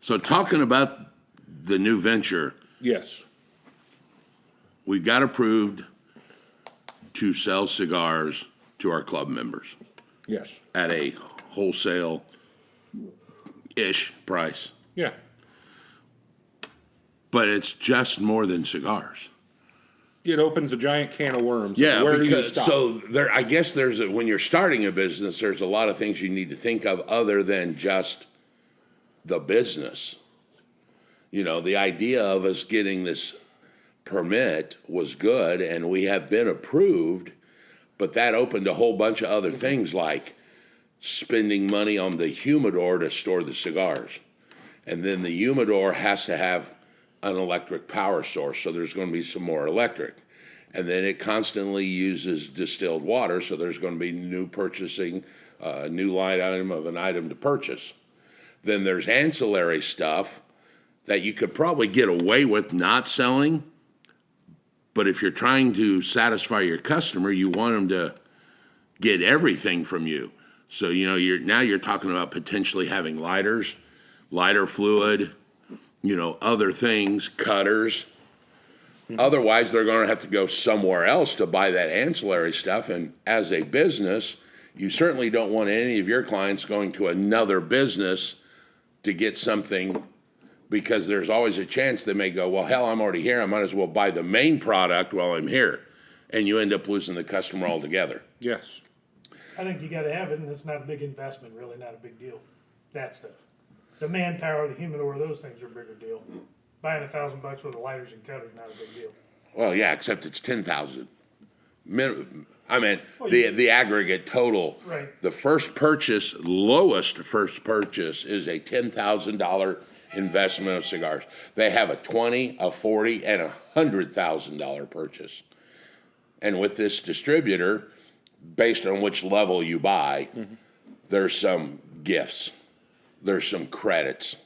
So talking about the new venture, Yes. we got approved to sell cigars to our club members Yes. at a wholesale-ish price. Yeah. But it's just more than cigars. It opens a giant can of worms. Yeah, Where do you because stop? so there, I guess when you're starting a business, there's a lot of things you need to think of other than just the business. You know, the idea of us getting this permit was good, and we have been approved, but that opened a whole bunch of other things like spending money on the humidor to store the cigars. And then the humidor has to have an electric power source, so there's going to be some more electric. And then it constantly uses distilled water, so there's going to be new line item of an item to purchase. Then there's ancillary stuff that you could probably get away with not selling, but if you're trying to satisfy your customer, you want them to get everything from you. So, you know, you're talking about potentially having lighters, lighter fluid, you know, other things, cutters. Otherwise, they're going to have to go somewhere else to buy that ancillary stuff. And as a business, you certainly don't want any of your clients going to another business to get something, because there's always a chance they may go, well, hell, I'm already here. I might as well buy the main product while I'm here. And you end up losing the customer altogether. Yes. I think you got to have it, and it's not a big investment, really not a big deal. That stuff. The manpower, the humidor, those things are a bigger deal. Buying $1,000 worth of lighters and cutters, not a big deal. Well, yeah, except it's 10,000. I mean, the aggregate total. Right. The lowest first purchase is a $10,000 investment of cigars. They have a $20,000, a $40,000, and a $100,000 purchase. And with this distributor, based on which level you buy, there's some gifts. There's some credits.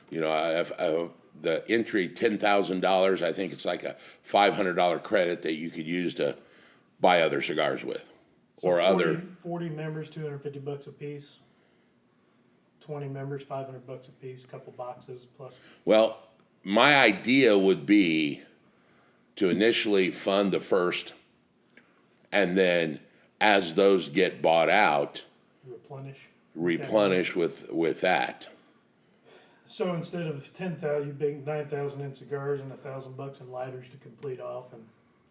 You know, the entry $10,000, I think it's like a $500 credit that you could use to buy other cigars with. So or 40 members, $250 a piece. 20 members, $500 a piece, a couple boxes plus. Well, my idea would be to initially fund the first, and then as those get bought out, replenish with that. So instead of 10,000, you bring 9,000 in cigars and $1,000 in lighters to complete off, and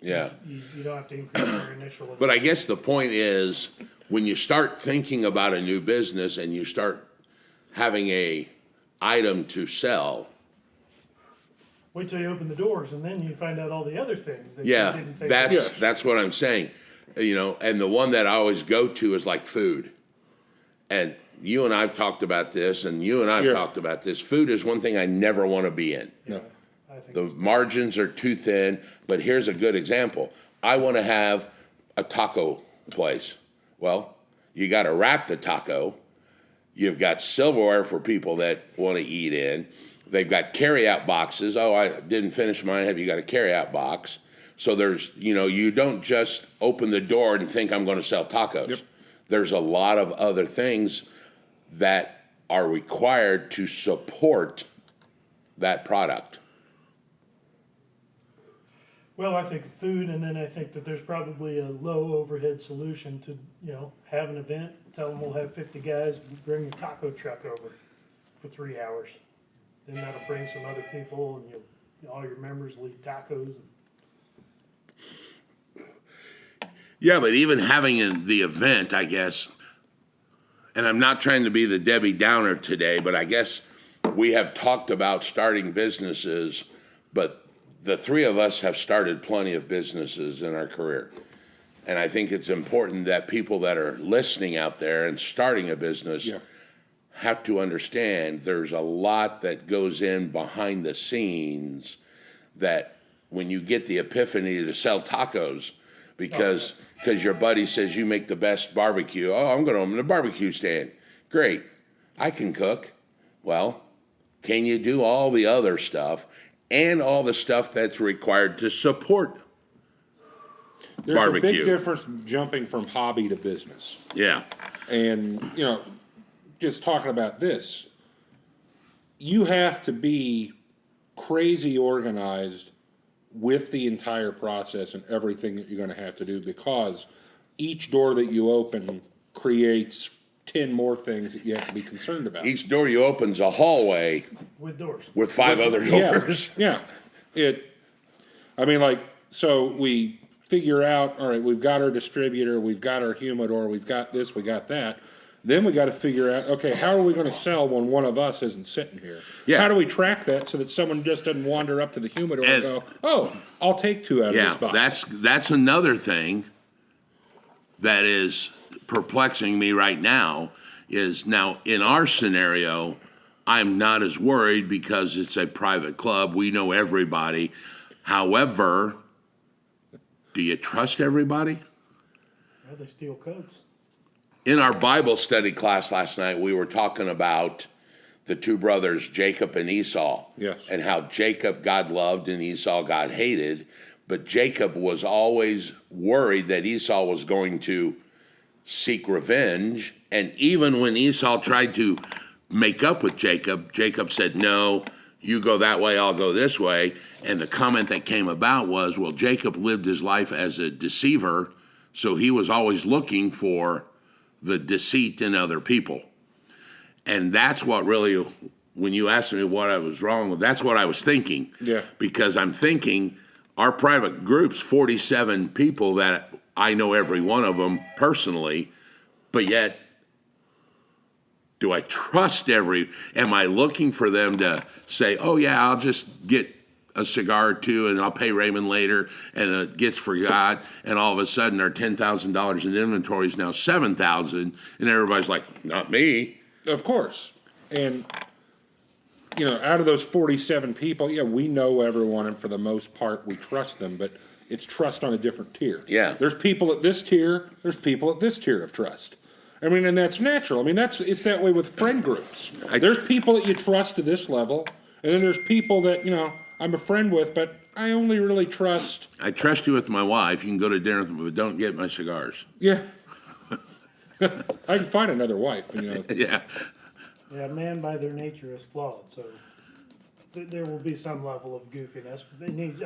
Yeah. you don't have to increase your initial. But I guess the point is, when you start thinking about a new business and you start having a item to sell. Wait till you open the doors, and then you find out all the other things that you Yeah, didn't think. that's what I'm saying. You know, and the one that I always go to is like food. And you and I've talked about this, and you and I've talked about this. Food is one thing I never want to be in. No. I think The margins are too thin, but here's a good example. I want to have a taco place. Well, you got to wrap the taco. You've got silverware for people that want to eat in. They've got carry-out boxes. Oh, I didn't finish mine. Have you got a carry-out box? So there's, you know, you don't just open the door and think I'm going to sell tacos. Yep. There's a lot of other things that are required to support that product. Well, I think food, and then I think that there's probably a low overhead solution to, you know, have an event, tell them we'll have 50 guys, bring the taco truck over for 3 hours. Then that'll bring some other people, and all your members will eat tacos. Yeah, but even having the event, I guess, and I'm not trying to be the Debbie Downer today, but I guess we have talked about starting businesses, but the three of us have started plenty of businesses in our career. And I think it's important that people that are listening out there and starting a business have to understand there's a lot that goes in behind the scenes, that when you get the epiphany to sell tacos because your buddy says you make the best barbecue. Oh, I'm going to open a barbecue stand. Great. I can cook. Well, can you do all the other stuff and all the stuff that's required to support There's barbecue? a big difference jumping from hobby to business. Yeah. And, you know, just talking about this, you have to be crazy organized with the entire process and everything that you're going to have to do, because each door that you open creates 10 more things that you have to be concerned about. Each door you open's a hallway with doors. with 5 other doors. Yeah. So we figure out, all right, we've got our distributor, we've got our humidor, we've got this, we got that. Then we got to figure out, okay, how are we going to sell when one of us isn't sitting here? Yeah. How do we track that so that someone just doesn't wander up to the humidor and go, oh, I'll take 2 out of this box? That's another thing that is perplexing me right now. Is now in our scenario, I'm not as worried because it's a private club. We know everybody. However, do you trust everybody? Well, they steal cokes. In our Bible study class last night, we were talking about the 2 brothers, Jacob and Esau. Yes. And how Jacob God loved and Esau God hated. But Jacob was always worried that Esau was going to seek revenge. And even when Esau tried to make up with Jacob, Jacob said, no, you go that way, I'll go this way. And the comment that came about was, well, Jacob lived his life as a deceiver, so he was always looking for the deceit in other people. And that's what really, when you asked me what I was wrong with, that's what I was thinking. Yeah. Because I'm thinking our private group's 47 people that I know every one of them personally, but yet, do I trust am I looking for them to say, oh yeah, I'll just get a cigar or 2 and I'll pay Raymond later, and it gets forgot, and all of a sudden our $10,000 in inventory is now $7,000, and everybody's like, not me. Of course. And, out of those 47 people, yeah, we know everyone, and for the most part, we trust them, but it's trust on a different tier. Yeah. There's people at this tier, there's people at this tier of trust. And that's natural. It's that way with friend groups. There's people that you trust to this level, and then there's people that, I'm a friend with, but I only really trust. I trust you with my wife. You can go to dinner with me, but don't get my cigars. Yeah. I can find another wife, but Yeah. Yeah, man by their nature is flawed, so there will be some level of goofiness.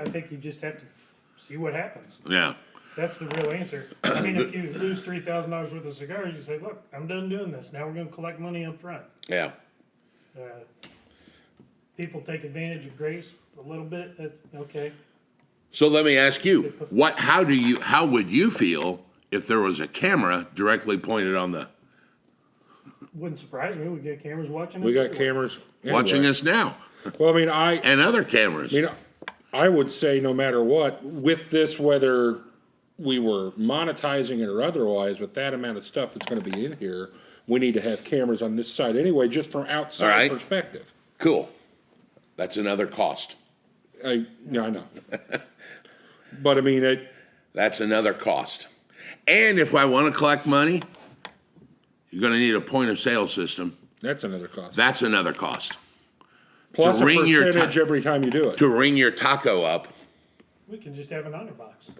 I think you just have to see what happens. Yeah. That's the real answer. If you lose $3,000 worth of cigars, you say, look, I'm done doing this. Now we're going to collect money up front. Yeah. People take advantage of grace a little bit. That's okay. So let me ask you, how would you feel if there was a camera directly pointed on the... Wouldn't surprise me. We got cameras watching us. we got everywhere. cameras watching everywhere. us now? Well, And other cameras. I would say no matter what, with this, whether we were monetizing it or otherwise, with that amount of stuff that's going to be in here, we need to have cameras on this side anyway, just from outside All right. perspective. Cool. That's another cost. I know. But That's another cost. And if I want to collect money, you're going to need a point of sale system. that's another cost. That's another cost. Plus to a ring your percentage every time you do it. To ring your taco up. We can just have an honor box.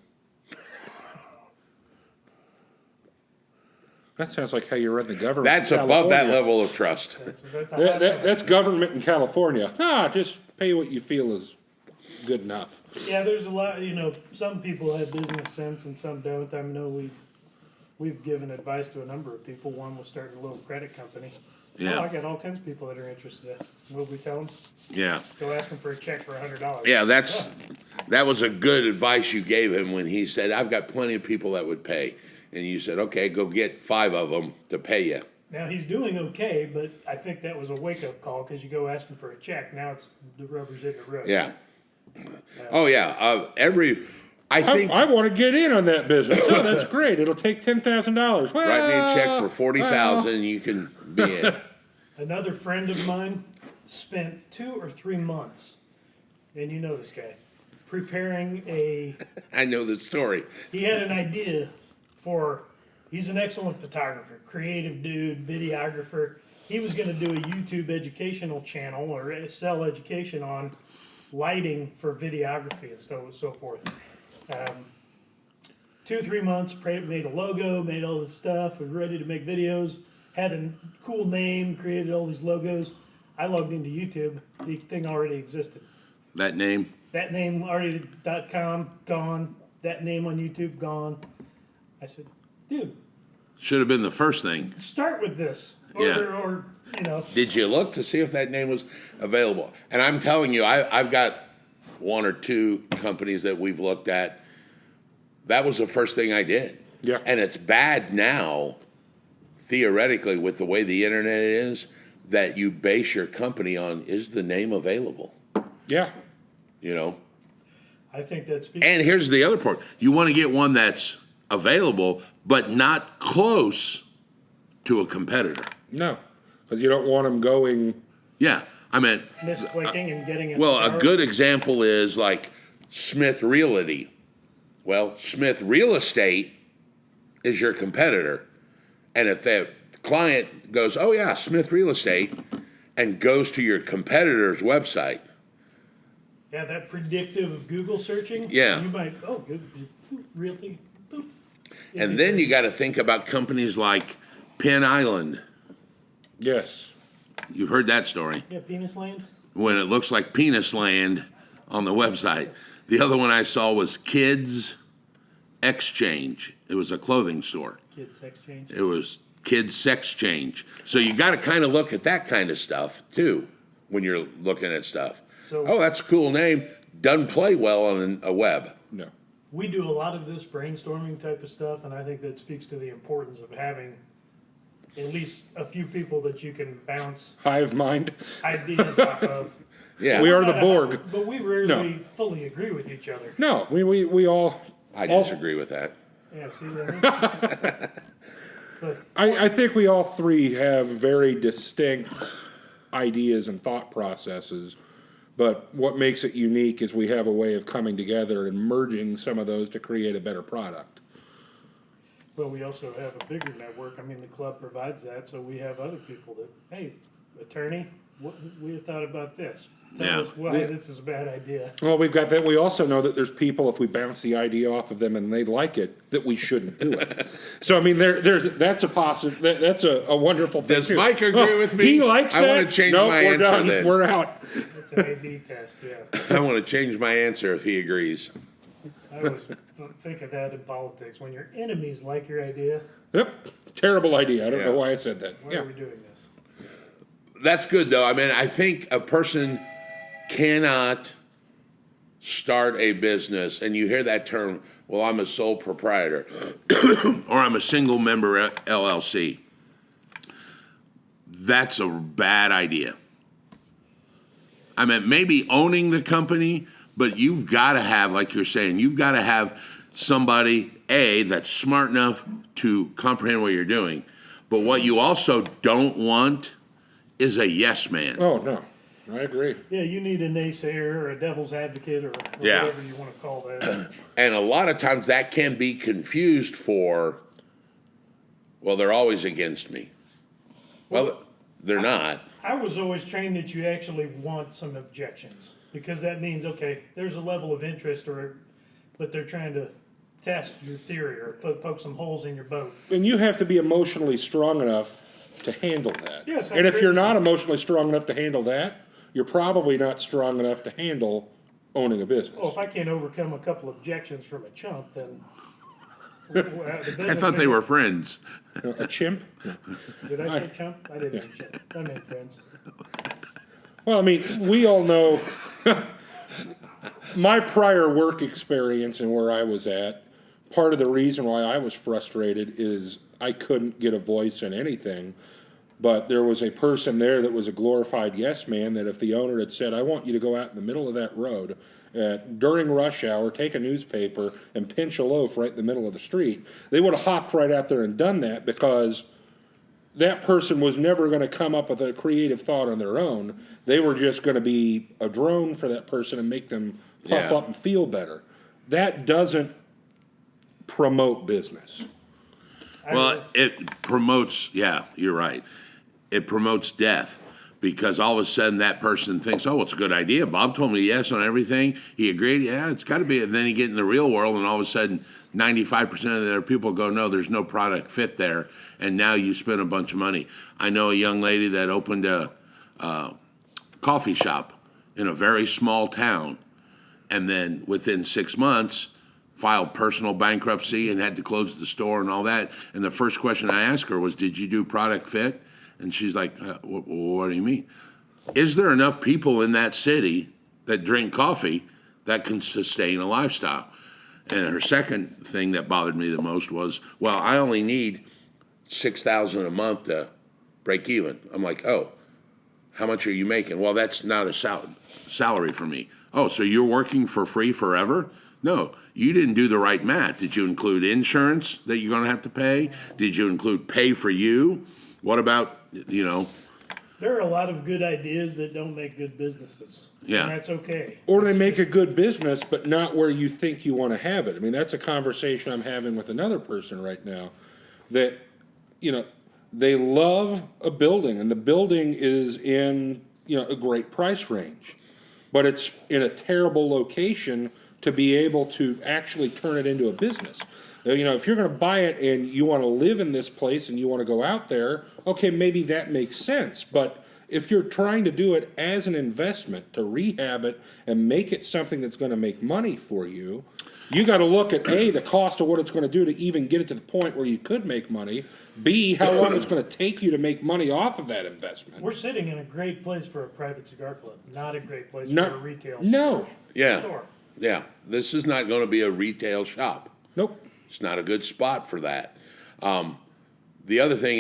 That sounds like how you run the government. That's in above that California. level of trust. That's a high level. That's government in California. Just pay what you feel is good enough. Yeah, there's a lot. Some people have business sense and some don't. I know we've given advice to a number of people. One was starting a little credit company. Yeah. Oh, I got all kinds of people that are interested. What we tell them? Yeah. Go ask them for a check for $100. Yeah, that was a good advice you gave him when he said, I've got plenty of people that would pay. And you said, okay, go get 5 of them to pay you. Now he's doing okay, but I think that was a wake-up call because you go ask him for a check. Now it's the rubber's hitting the road. Yeah. Oh, yeah. I think... I want to get in on that business. Oh, that's great. It'll take $10,000. Well, write me a check for $40,000 and you can be in. Another friend of mine spent 2 or 3 months, and you know this guy, preparing I know the story. he had an idea he's an excellent photographer, creative dude, videographer. He was going to do a YouTube educational channel or sell education on lighting for videography and so forth. 2-3 months, made a logo, made all this stuff, was ready to make videos, had a cool name, created all these logos. I logged into YouTube. The thing already existed. That name? That name already .com gone. That name on YouTube gone. I said, dude, Should have been the first thing. start with this. Yeah. Or you know. Did you look to see if that name was available? And I'm telling you, I've got one or two companies that we've looked at. That was the first thing I did. Yeah. And it's bad now, theoretically, with the way the internet is, that you base your company on, is the name available? Yeah. You know? I think that speaks. And here's the other part. You want to get one that's available, but not close to a competitor. No, because you don't want them going. Yeah. I mean, misclicking and getting well, cigar. a good example is like Smith Realty. Well, Smith Real Estate is your competitor. And if that client goes, oh, yeah, Smith Real Estate, and goes to your competitor's website. Yeah, that predictive Google searching. Yeah. You might, good, boop, realty, boop. And then you got to think about companies like Penn Island. Yes. You've heard that story. Yeah, Penis Land. When it looks like Penis Land on the website. The other one I saw was Kids Exchange. It was a clothing store. Kids Sex Change. It was Kids Sex Change. So you got to kind of look at that kind of stuff too when you're looking at stuff. So- oh, that's a cool name. Doesn't play well on a web. No. We do a lot of this brainstorming type of stuff, and I think that speaks to the importance of having at least a few people that you can bounce Hive mind. ideas off of. Yeah, We are the Borg. But we rarely No. fully agree with each other. No, we all. I all- disagree with that. Yeah, see that? But I think we all three have very distinct ideas and thought processes, but what makes it unique is we have a way of coming together and merging some of those to create a better product. But we also have a bigger network. I mean, the club provides that, so we have other people that, hey, attorney, what we had thought about this. Tell Yeah. us why this is a bad idea. Well, we've got that. We also know that there's people, if we bounce the idea off of them and they like it, that we shouldn't do it. So, I mean, that's a wonderful thing. Does too. Mike agree with me? He likes I that. wanna change Nope, my we're answer done. then. We're out. It's an A/B test, yeah. I want to change my answer if he agrees. I always think of that in politics. When your enemies like your idea, Yep. Terrible idea. I don't Yeah. know why I said that. why Yeah. are we doing this? That's good, though. I mean, I think a person cannot start a business, and you hear that term, well, I'm a sole proprietor, or I'm a single member LLC. That's a bad idea. I mean, maybe owning the company, but you've got to have, like you're saying, you've got to have somebody, A, that's smart enough to comprehend what you're doing. But what you also don't want is a yes man. Oh, no. I agree. Yeah, you need a naysayer or a devil's advocate or Yeah. whatever you want to call that. And a lot of times that can be confused for, well, they're always against me. Well, they're not. I was always trained that you actually want some objections because that means, okay, there's a level of interest but they're trying to test your theory or poke some holes in your boat. And you have to be emotionally strong enough to handle that. Yes, I and if agree you're with not you. emotionally strong enough to handle that, you're probably not strong enough to handle owning a business. Well, if I can't overcome a couple objections from a chump, then I thought they were friends. A chimp? Did I say chump? I didn't mean chump. I meant friends. Well, I mean, we all know my prior work experience and where I was at. Part of the reason why I was frustrated is I couldn't get a voice in anything. But there was a person there that was a glorified yes man that if the owner had said, I want you to go out in the middle of that road during rush hour, take a newspaper and pinch a loaf right in the middle of the street, they would have hopped right out there and done that because that person was never going to come up with a creative thought on their own. They were just going to be a drone for that person and make them puff Yeah. up and feel better. That doesn't promote business. Well, it promotes, yeah, you're right. It promotes death because all of a sudden that person thinks, oh, it's a good idea. Bob told me yes on everything. He agreed. Yeah, it's got to be. And then you get in the real world and all of a sudden 95% of their people go, no, there's no product fit there. And now you spend a bunch of money. I know a young lady that opened a coffee shop in a very small town, and then within 6 months filed personal bankruptcy and had to close the store and all that. And the first question I asked her was, did you do product fit? And she's like, what do you mean? Is there enough people in that city that drink coffee that can sustain a lifestyle? And her second thing that bothered me the most was, well, I only need $6,000 a month to break even. I'm like, oh, how much are you making? Well, that's not a salary for me. Oh, so you're working for free forever? No, you didn't do the right math. Did you include insurance that you're going to have to pay? Did you include pay for you? What about, There are a lot of good ideas that don't make good businesses. Yeah. And that's okay. Or they make a good business, but not where you think you want to have it. I mean, that's a conversation I'm having with another person right now that, they love a building and the building is in, a great price range, but it's in a terrible location to be able to actually turn it into a business. If you're going to buy it and you want to live in this place and you want to go out there, okay, maybe that makes sense. But if you're trying to do it as an investment to rehab it and make it something that's going to make money for you, you got to look at A, the cost of what it's going to do to even get it to the point where you could make money. B, how long it's going to take you to make money off of that investment. We're sitting in a great place for a private cigar club, not a great place for a retail No. store. Yeah, this is not going to be a retail shop. Nope. It's not a good spot for that. The other thing,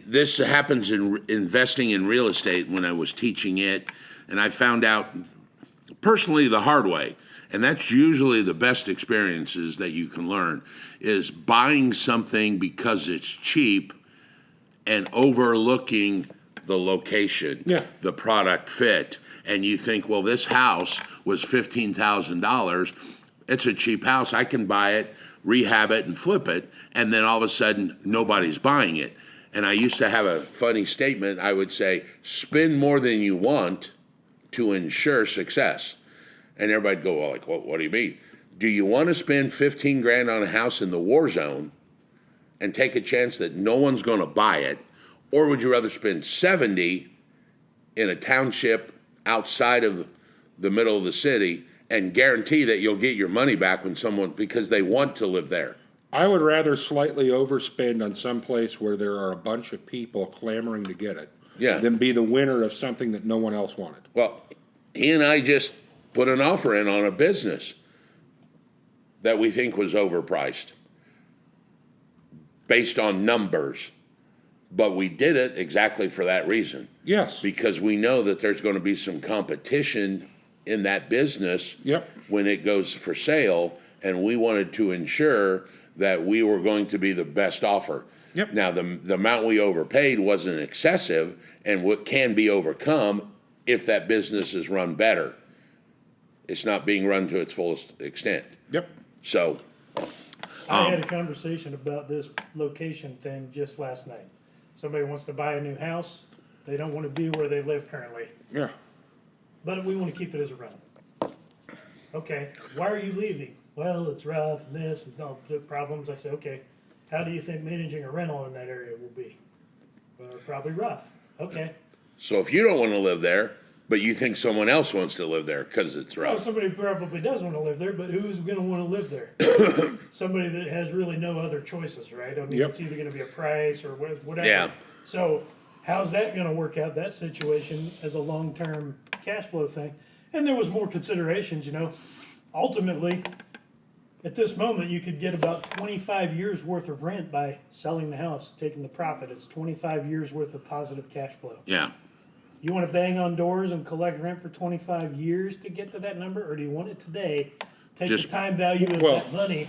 this happens in investing in real estate when I was teaching it, and I found out personally the hard way, and that's usually the best experiences that you can learn, is buying something because it's cheap and overlooking the location, the product fit, and you think, well, this house was $15,000. It's a cheap house. I can buy it, rehab it, and flip it, and then all of a sudden, nobody's buying it. And I used to have a funny statement. I would say, spend more than you want to ensure success. And everybody'd go, well, like, what do you mean? Do you want to spend 15 grand on a house in the war zone and take a chance that no one's going to buy it? Or would you rather spend 70 in a township outside of the middle of the city and guarantee that you'll get your money back because they want to live there? I would rather slightly overspend on some place where there are a bunch of people clamoring to get it than be the winner of something that no one else wanted. Well, he and I just put an offer in on a business that we think was overpriced based on numbers. But we did it exactly for that reason. Yes. Because we know that there's going to be some competition in that business when it goes for sale, and we wanted to ensure that we were going to be the best offer. Now, the amount we overpaid wasn't excessive, and what can be overcome if that business is run better. It's not being run to its fullest extent. So I had a conversation about this location thing just last night. Somebody wants to buy a new house. They don't want to be where they live currently. But we want to keep it as a rental. Okay, why are you leaving? Well, it's rough and this and all the problems. I said, okay, how do you think managing a rental in that area will be? Well, probably rough. Okay. So if you don't want to live there, but you think someone else wants to live there because it's rough. Well, somebody probably does want to live there, but who's going to want to live there? Somebody that has really no other choices, right? I mean, it's either going to be a price or whatever. Yeah. So how's that going to work out, that situation, as a long-term cash flow thing? And there was more considerations, Ultimately, at this moment, you could get about 25 years worth of rent by selling the house, taking the profit. It's 25 years worth of positive cash flow. Yeah. You want to bang on doors and collect rent for 25 years to get to that number, or do you want it today? Take the time value of that money.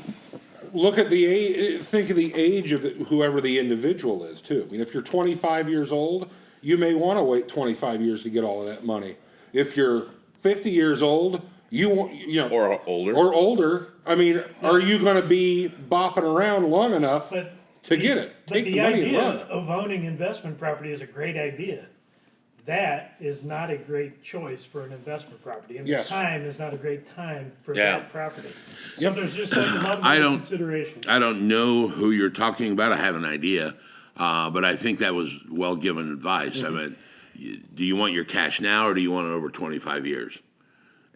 Look at the age. Think of the age of whoever the individual is too. I mean, if you're 25 years old, you may want to wait 25 years to get all of that money. If you're 50 years old, or older. I mean, are you going to be bopping around long enough to get it? But the idea of owning investment property is a great idea. That is not a great choice for an investment property, and the time is not a great time for that property. So there's just a lot of considerations. I don't know who you're talking about. I have an idea, but I think that was well given advice. I mean, do you want your cash now or do you want it over 25 years?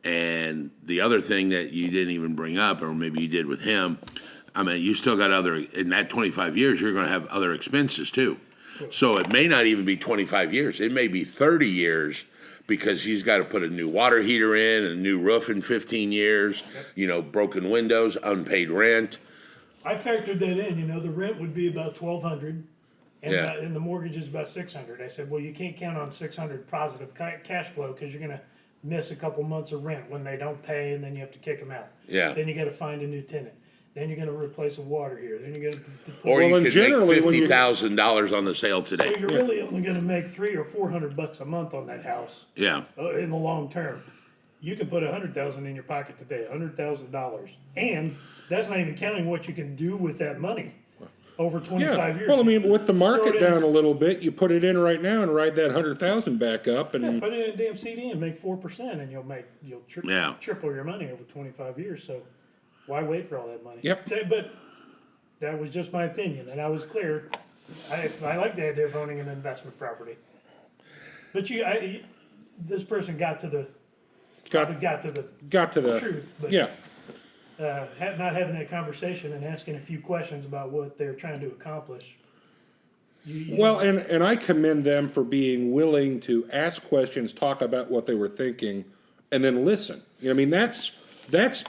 And the other thing that you didn't even bring up, or maybe you did with him, I mean, you still got in that 25 years, you're going to have other expenses too. So it may not even be 25 years. It may be 30 years because he's got to put a new water heater in, a new roof in 15 years, broken windows, unpaid rent. I factored that in, the rent would be about $1,200 and, Yeah. and the mortgage is about $600. I said, well, you can't count on $600 positive cash flow because you're going to miss a couple months of rent when they don't pay, and then you have to kick them out. Yeah. Then you got to find a new tenant. Then you're going to replace a water heater. Then you're going to Or you and could generally make when you- $50,000 on the sale so today. you're really only going to make $300 or $400 a month on that house Yeah. in the long term. You can put $100,000 in your pocket today, $100,000, and that's not even counting what you can do with that money over 25 years. Well, I mean, with the Just throw market it in down a little bit, you put it in right now and ride that 100,000 back up, and Yeah, put it in a damn CD and make 4%, and you'll Yeah. triple your money over 25 years. So why wait for all that money? Yep. Okay, but that was just my opinion, and I was clear. I like the idea of owning an investment property, but this person got to the truth, but yeah. not having that conversation and asking a few questions about what they're trying to accomplish. Well, and I commend them for being willing to ask questions, talk about what they were thinking, and then listen. I mean, that's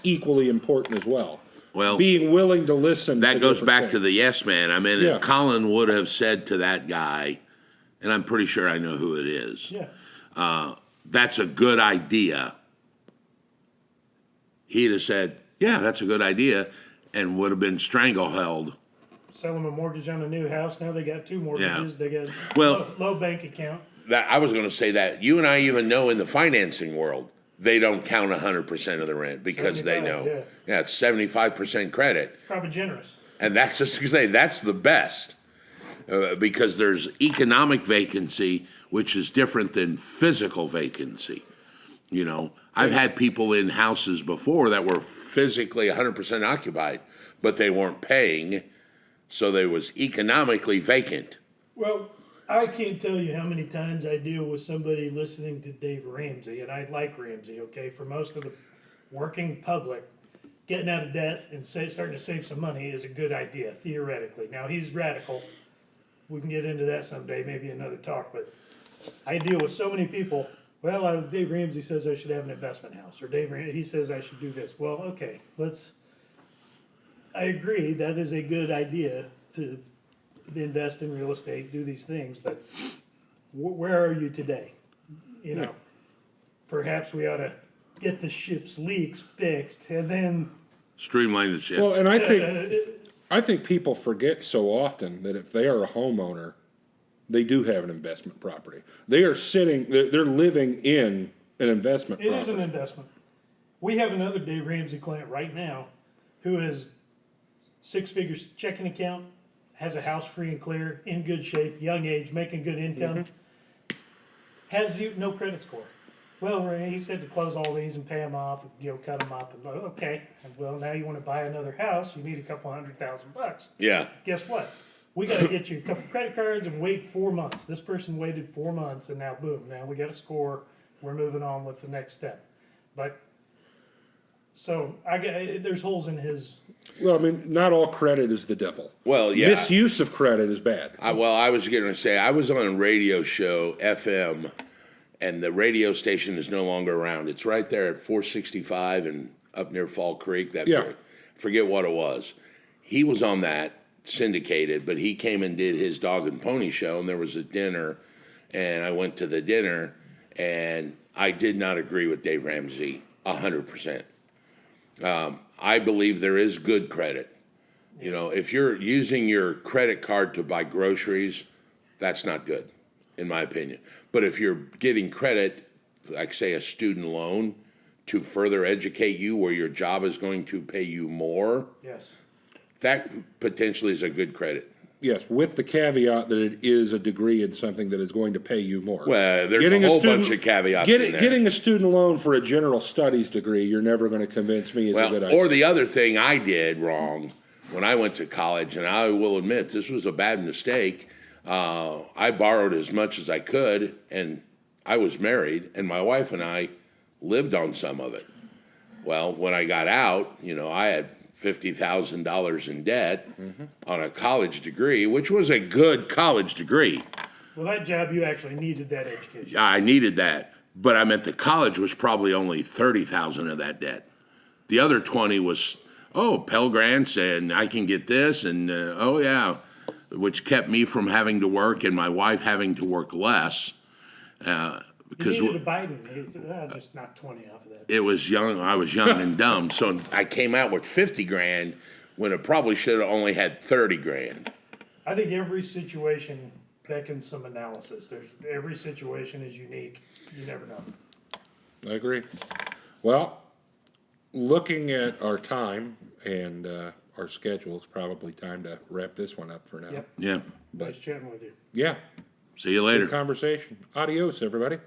equally important as well. Well, Being willing to listen. that to goes different back things. to the yes man. I mean, Yeah. if Collin would have said to that guy, and I'm pretty sure I know who it is, Yeah. that's a good idea. He'd have said, yeah, that's a good idea, and would have been strangleheld. Sell them a mortgage on a new house. Now they got two mortgages. They got Well- low bank account. That I was going to say that you and I even know in the financing world, they don't count 100% of the rent because they 75, know. Yeah, it's 75% credit. Probably generous. And that's just to say that's the best because there's economic vacancy, which is different than physical vacancy. I've had people in houses before that were physically 100% occupied, but they weren't paying, so they was economically vacant. Well, I can't tell you how many times I deal with somebody listening to Dave Ramsey, and I like Ramsey, okay? For most of the working public, getting out of debt and starting to save some money is a good idea, theoretically. Now, he's radical. We can get into that someday, maybe another talk, but I deal with so many people. Well, Dave Ramsey says I should have an investment house, or he says I should do this. Well, okay, I agree, that is a good idea to invest in real estate, do these things, but where are you today? Perhaps we ought to get the ship's leaks fixed and then. Streamline the ship. Well, and I think people forget so often that if they are a homeowner, they do have an investment property. They are they're living in an investment It property. is an investment. We have another Dave Ramsey client right now who has 6-figure checking account, has a house free and clear, in good shape, young age, making good income, has no credit score. Well, he said to close all these and pay them off, cut them up. And okay, well, now you want to buy another house, you need a couple $100,000. Yeah. Guess what? We got to get you a couple credit cards and wait 4 months. This person waited 4 months, and now boom, now we got a score. We're moving on with the next step. But so there's holes in his. Well, I mean, not all credit is the devil. Well, yeah. Misuse of credit is bad. I was going to say, I was on a radio show, FM, and the radio station is no longer around. It's right there at 465 and up near Fall Creek. Forget what it was. He was on that, syndicated, but he came and did his dog and pony show, and there was a dinner, and I went to the dinner, and I did not agree with Dave Ramsey 100%. I believe there is good credit. If you're using your credit card to buy groceries, that's not good, in my opinion. But if you're getting credit, like say a student loan, to further educate you where your job is going to pay you more, Yes. that potentially is a good credit. Yes, with the caveat that it is a degree in something that is going to pay you more. Well, there's a whole bunch of caveats in there. Getting a student loan for a general studies degree, you're never going to convince me is a good idea. Or the other thing I did wrong when I went to college, and I will admit this was a bad mistake. I borrowed as much as I could, and I was married, and my wife and I lived on some of it. Well, when I got out, I had $50,000 in debt on a college degree, which was a good college degree. Well, that job, you actually needed that education. I needed that, but I meant the college was probably only 30,000 of that debt. The other 20 was, Pell Grants, and I can get this, and which kept me from having to work and my wife having to work less. You Because needed a Biden. He said, I'll just knock 20 off of that. it was young, I was young and dumb, so I came out with 50 grand when it probably should have only had 30 grand. I think every situation beckons some analysis. Every situation is unique. You never know. I agree. Well, looking at our time and our schedule, it's probably time to wrap this one up for now. Yep. Yeah. Nice chatting with you. Yeah. See you later. Good conversation. Adios, everybody.